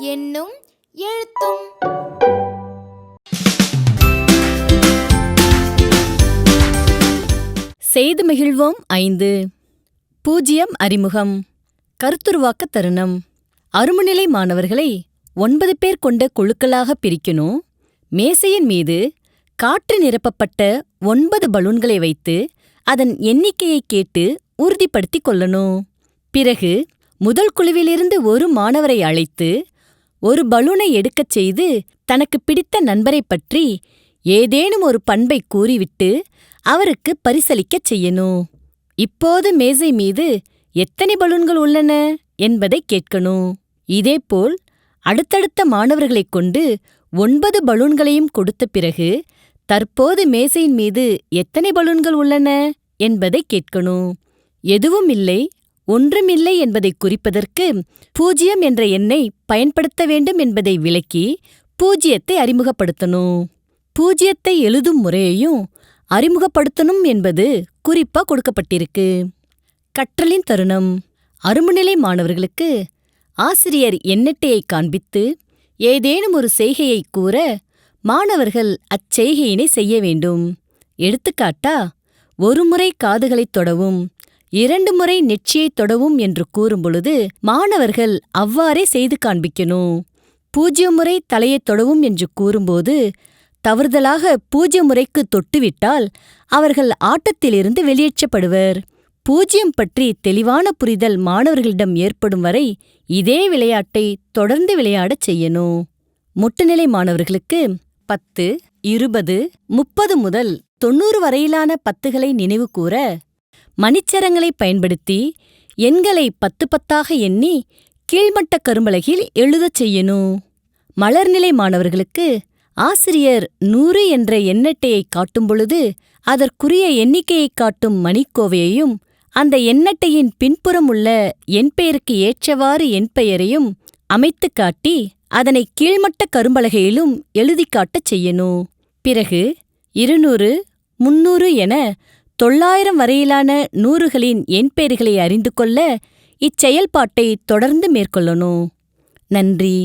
எண்ணும் எழுத்தும். செய்து மகிழ்வோம் 5. 0 அறிமுகம். கருத்துருவாக்க தருணம். அருமநிலை மாணவர்களை 9 பேர் கொண்ட குழுக்களாக பிரிக்கணும். மேசையின் மீது காற்று நிரப்பப்பட்ட 9 பலூன்களை வைத்து அதன் எண்ணிக்கையை கேட்டு உறுதிப்படுத்திக் கொள்ளணும். பிறகு முதல் குழுவிலிருந்து ஒரு மாணவரை அழைத்து ஒரு பலூனை எடுக்கச் செய்து தனக்கு பிடித்த நண்பரைப் பற்றி ஏதேனும் ஒரு பண்பை கூறிவிட்டு அவருக்கு பரிசளிக்கச் செய்யணும். இப்போது மேசை மீது எத்தனை பலூன்கள் உள்ளன என்பதை கேட்கணும். இதேபோல் அடுத்தடுத்த மாணவர்களைக் கொண்டு 9 பலூன்களையும் கொடுத்த பிறகு தற்போது மேசையின் மீது எத்தனை பலூன்கள் உள்ளன என்பதை கேட்கணும். எதுவும் இல்லை, ஒன்றுமில்லை என்பதை குறிப்பதற்கு 0 என்ற எண்ணை பயன்படுத்த வேண்டும் என்பதை விளக்கி 0ஐ அறிமுகப்படுத்தணும். 0ஐ எழுதும் முறையையும் அறிமுகப்படுத்தணும் என்பது குறிப்பா கொடுக்கப்பட்டிருக்கு. கற்றலின் தருணம். அருமநிலை மாணவர்களுக்கு ஆசிரியர் எண்ணட்டையை காண்பித்து ஏதேனும் ஒரு செய்கையை கூற மாணவர்கள் அச்செய்கையினை செய்ய வேண்டும். எடுத்துக்காட்டா, 1 முறை காதுகளைத் தொடவும் 2 முறை நெற்றியைத் தொடவும் என்று கூறும்பொழுது மாணவர்கள் அவ்வாறே செய்து காண்பிக்கணும். 0 முறை தலையைத் தொடவும் என்று கூறும்போது தவறுதலாக 0 முறைக்கு தொட்டுவிட்டால் அவர்கள் ஆட்டத்திலிருந்து வெளியேற்றப்படுவர். 0 பற்றி தெளிவான புரிதல் மாணவர்களிடம் ஏற்படும் வரை இதே விளையாட்டை தொடர்ந்து விளையாடச் செய்யணும். மொட்டுநிலை மாணவர்களுக்கு 10, 20, 30 முதல் 90 வரையிலான 10களை நினைவு கூற மணிச்சரங்களை பயன்படுத்தி எண்களை 10 10ஆக எண்ணி கீழ்மட்ட கரும்பலகையில் எழுதச் செய்யணும். மலர்நிலை மாணவர்களுக்கு ஆசிரியர் 100 என்ற எண்ணட்டையை காட்டும் பொழுது அதற்குரிய எண்ணிக்கையை காட்டும் மணிக்கோவையையும் அந்த எண்ணட்டையின் பின்புறம் உள்ள எண் பெயருக்கு ஏற்றவாறு எண் பெயரையும் அமைத்து காட்டி அதனை கீழ்மட்ட கரும்பலகையிலும் எழுதிக் காட்டச் செய்யணும். பிறகு 200, 300 என 900 வரையிலான 100களின் எண் பெயர்களை அறிந்து கொள்ள இச்செயல்பாட்டை தொடர்ந்து மேற்கொள்ளணும். நன்றி.